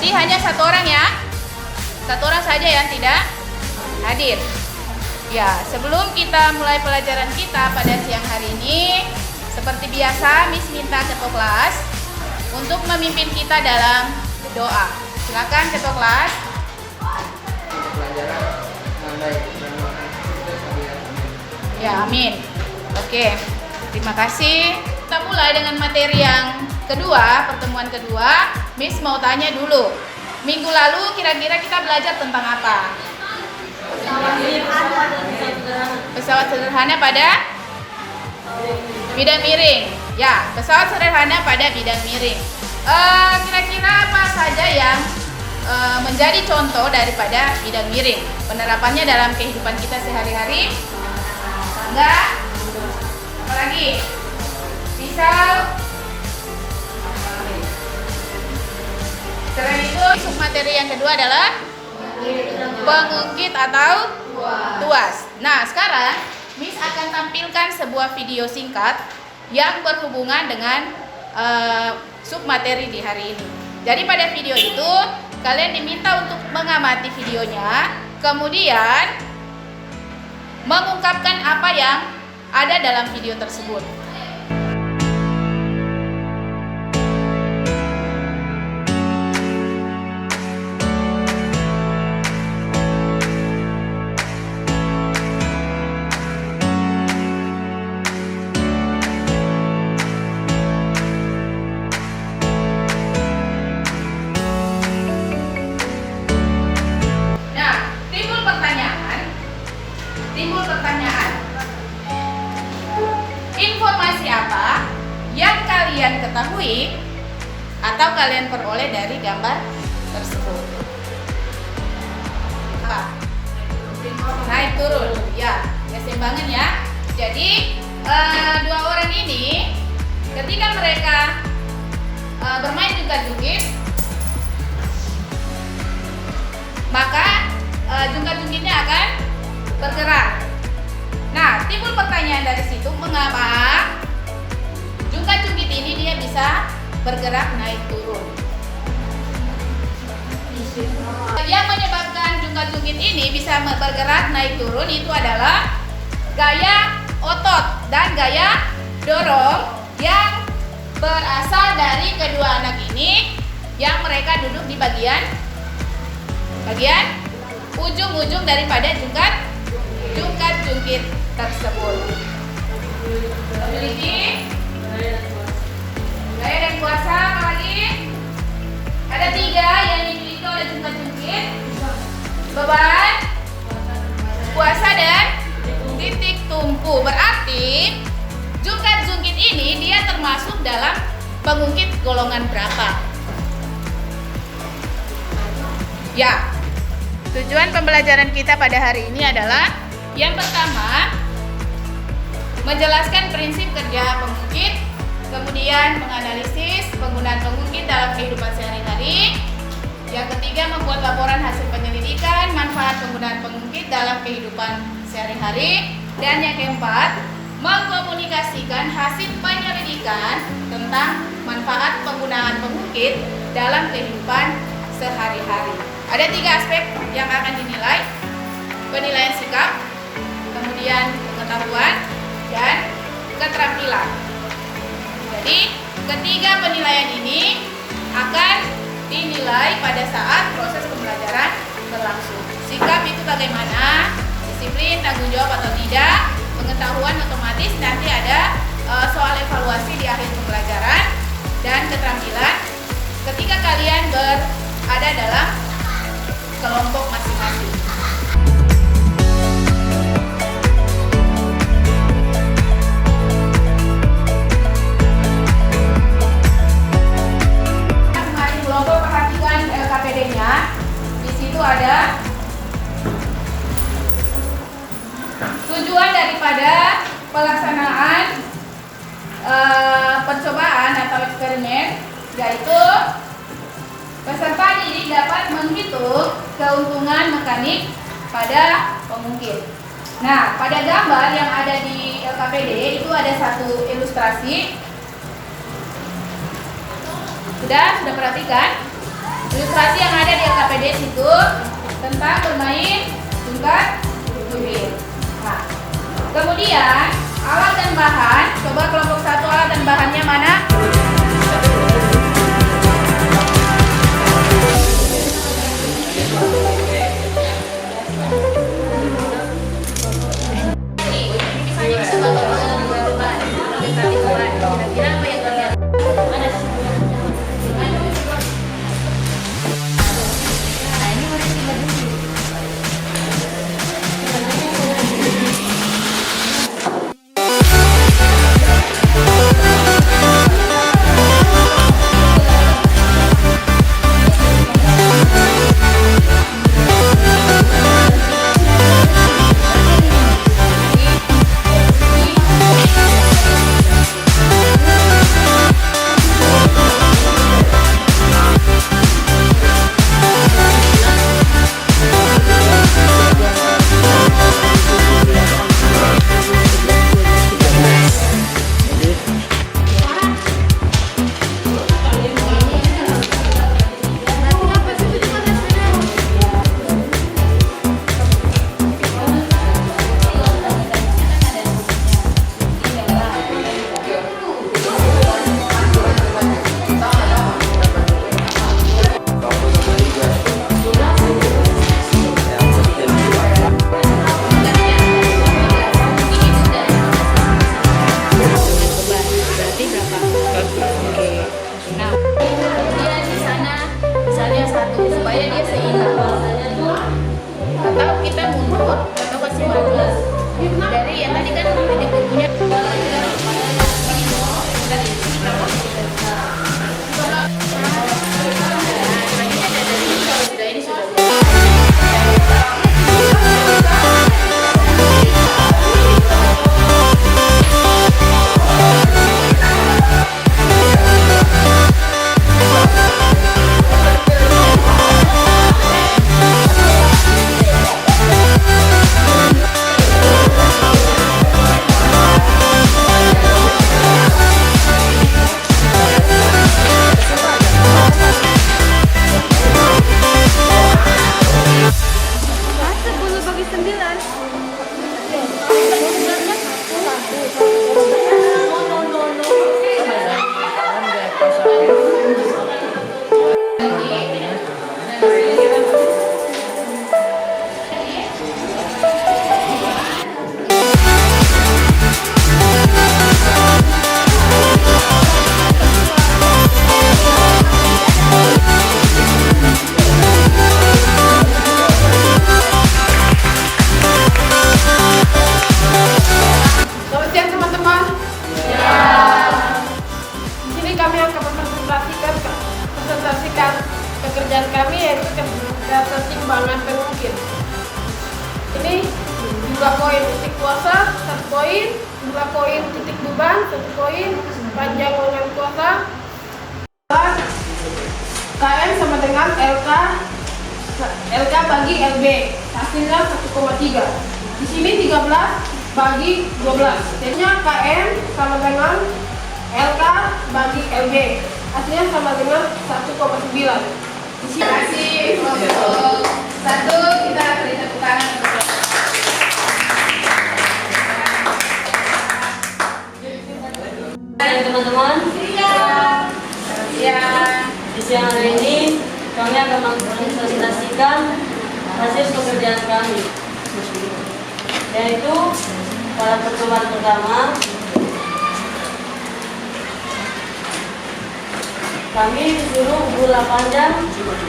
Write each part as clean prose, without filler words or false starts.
Berarti hanya satu orang ya. Satu orang saja yang tidak hadir. Ya, sebelum kita mulai pelajaran kita pada siang hari ini, seperti biasa, Miss minta ketua kelas untuk memimpin kita dalam doa. Silakan ketua kelas. Ya, amin. Oke, terima kasih. Kita mulai dengan materi yang kedua, pertemuan kedua. Miss mau tanya dulu, minggu lalu kira-kira kita belajar tentang apa? Pesawat sederhana pada bidang miring. Ya, pesawat sederhana pada bidang miring. Kira-kira apa saja yang menjadi contoh daripada bidang miring? Penerapannya dalam kehidupan kita sehari-hari. Enggak? Apalagi? Pisau. Selain itu, submateri yang kedua adalah pengungkit atau tuas. Nah, sekarang Miss akan tampilkan sebuah video singkat yang berhubungan dengan submateri di hari ini. Jadi pada video itu kalian diminta untuk mengamati videonya, kemudian mengungkapkan apa yang ada dalam video tersebut. Timbul pertanyaan, informasi apa yang kalian ketahui atau kalian peroleh dari gambar tersebut? Apa? Naik turun, ya, keseimbangan ya. Jadi dua orang ini ketika mereka bermain jungkat-jungkit, maka jungkat-jungkitnya akan bergerak. Nah, timbul pertanyaan dari situ, mengapa jungkat-jungkit ini dia bisa bergerak naik turun? Yang menyebabkan jungkat-jungkit ini bisa bergerak naik turun itu adalah gaya otot dan gaya dorong yang berasal dari kedua anak ini, yang mereka duduk di bagian ujung-ujung daripada jungkat-jungkit tersebut. Memiliki gaya dan kuasa. Apa lagi? Ada 3 yang dimiliki oleh jungkat-jungkit: beban, kuasa, dan titik tumpu. Berarti jungkat-jungkit ini dia termasuk dalam pengungkit golongan berapa? Ya, tujuan pembelajaran kita pada hari ini adalah yang pertama, menjelaskan prinsip kerja pengungkit, kemudian menganalisis penggunaan pengungkit dalam kehidupan sehari-hari. Yang ketiga, membuat laporan hasil penyelidikan manfaat penggunaan pengungkit dalam kehidupan sehari-hari. Dan yang keempat, mengkomunikasikan hasil penyelidikan tentang manfaat penggunaan pengungkit dalam kehidupan sehari-hari. Ada 3 aspek yang akan dinilai: penilaian sikap, kemudian pengetahuan, dan keterampilan. Jadi, ketiga penilaian ini akan dinilai pada saat proses pembelajaran berlangsung. Sikap itu bagaimana, disiplin, tanggung jawab atau tidak, pengetahuan otomatis nanti ada soal evaluasi di akhir pembelajaran, dan keterampilan ketika kalian berada dalam kelompok masing-masing. Mari kelompok perhatikan LKPD-nya. Di situ ada tujuan daripada pelaksanaan percobaan atau eksperimen, yaitu peserta didik dapat menghitung keuntungan mekanik pada pengungkit. Nah, pada gambar yang ada di LKPD itu ada satu ilustrasi. Sudah perhatikan? Ilustrasi yang ada di LKPD itu tentang bermain tungkat bibir. Nah, kemudian alat dan bahan. Coba kelompok 1 alat dan bahannya mana? Dari yang tadi kan punya pekerjaan kami yaitu keseimbangan pengungkit. Ini jumlah koin titik kuasa 1 koin, jumlah koin titik beban 1 koin, panjang lengan kuasa. KM sama dengan LK bagi LB, hasilnya 1,3. Di sini 13 bagi 12. Jadinya KM sama dengan LK bagi LB, hasilnya sama dengan 1,9. Terima kasih kelompok 1, kita beri tepuk tangan. Hai teman-teman. Di siang hari ini kami akan mempresentasikan hasil pekerjaan kami, yaitu pada percobaan pertama kami disuruh bola panjang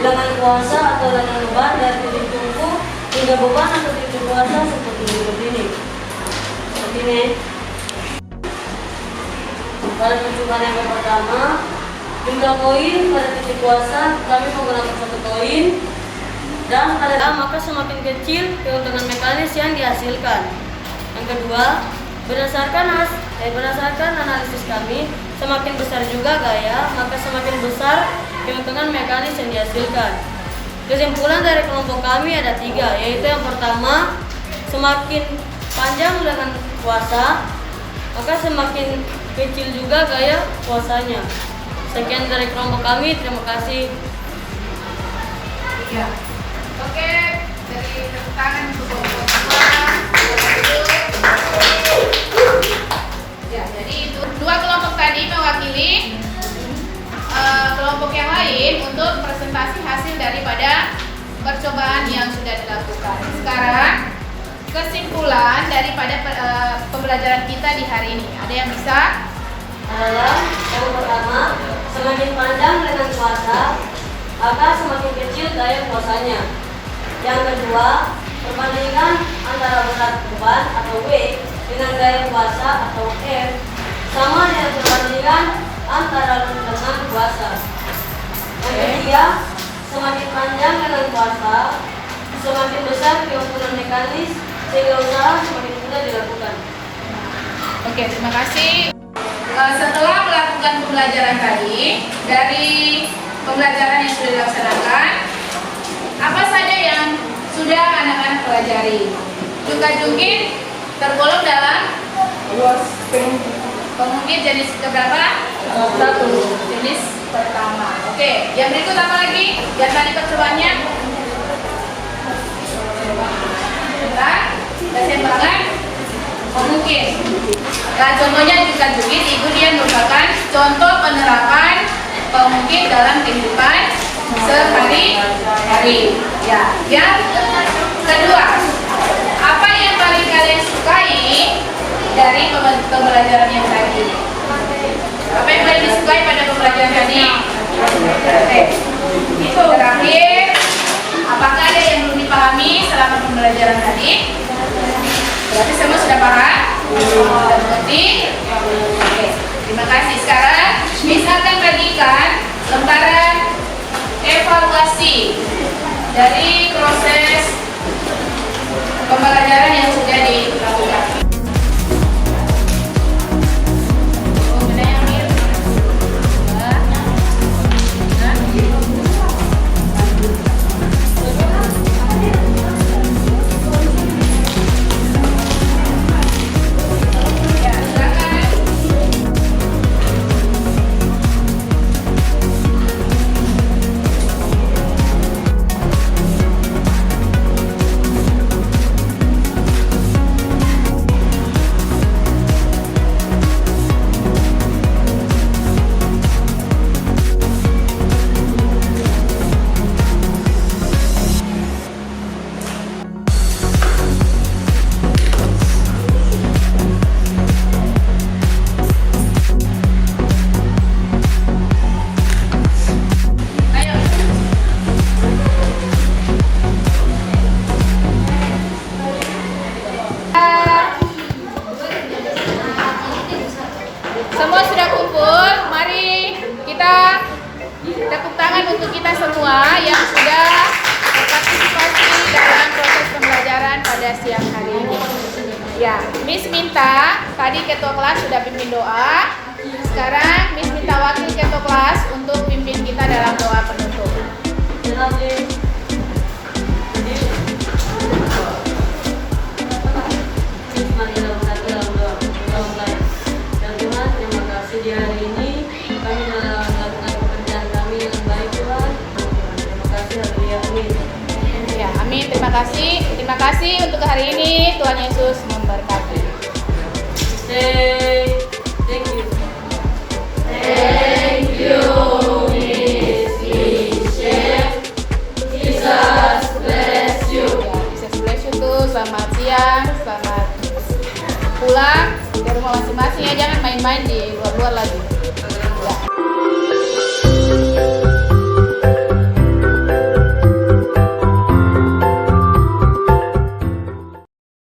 lengan kuasa atau lengan beban dari titik tungku hingga beban atau titik kuasa seperti ini. Seperti ini. Pada percobaan yang pertama, jumlah koin pada titik kuasa kami menggunakan 1 koin, dan pada maka semakin kecil keuntungan mekanis yang dihasilkan. Yang kedua, berdasarkan analisis kami, semakin besar juga gaya, maka semakin besar keuntungan mekanis yang dihasilkan. Kesimpulan dari kelompok kami ada 3, yaitu yang pertama, semakin panjang lengan kuasa, maka semakin kecil juga gaya kuasanya. Sekian dari kelompok kami, terima kasih. Ya. Oke, dari tepuk tangan untuk kelompok dua. Ya, jadi itu dua kelompok tadi mewakili kelompok yang lain untuk presentasi hasil daripada percobaan yang sudah dilakukan. Sekarang kesimpulan daripada pembelajaran kita di hari ini. Ada yang bisa? Adalah yang pertama, semakin panjang dengan puasa, maka semakin kecil daya puasanya. Yang kedua, perbandingan antara berat beban atau W dengan daya puasa atau R sama dengan perbandingan antara dengan puasa. Yang ketiga, semakin panjang dengan puasa, semakin besar keuntungan mekanis sehingga usaha semakin mudah dilakukan. Oke, terima kasih. Setelah melakukan pembelajaran tadi, dari pembelajaran yang sudah dilaksanakan, apa saja yang sudah anak-anak pelajari? Jungkit-jungkit tergolong dalam pengungkit jenis keberapa? Satu. Jenis pertama. Oke, yang berikut apa lagi? Yang tadi percobaannya? Bentar, kesimbangan mungkin. Nah, contohnya jungkit-jungkit itu dia merupakan contoh penerapan pengungkit dalam kehidupan sehari-hari. Ya, yang kedua, apa yang paling kalian sukai dari pembelajaran yang tadi? Apa yang paling disukai pada pembelajaran tadi? Oke. Itu terakhir. Apakah ada yang belum dipahami selama pembelajaran tadi? Berarti semua sudah paham? Sudah mengerti? Oke, terima kasih. Sekarang Miss akan bagikan lembaran evaluasi dari proses pembelajaran yang sudah dilakukan. Semua sudah kumpul, mari kita tepuk tangan untuk kita semua yang sudah berpartisipasi dalam proses pembelajaran pada siang hari ini. Ya, Miss minta, tadi ketua kelas sudah pimpin doa, sekarang Miss minta wakil ketua kelas untuk pimpin kita dalam doa penutup. Di hari ini kami telah melakukan pekerjaan kami dengan baik, Tuhan. Terima kasih, haleluya, amin. Ya, amin. Terima kasih. Terima kasih untuk hari ini. Tuhan Yesus memberkati. Say thank you. Thank you, Miss Michelle. Jesus bless you. Ya, Jesus bless you tuh. Selamat siang, selamat pulang ke rumah masing-masing ya. Jangan main-main di luar-luar lagi.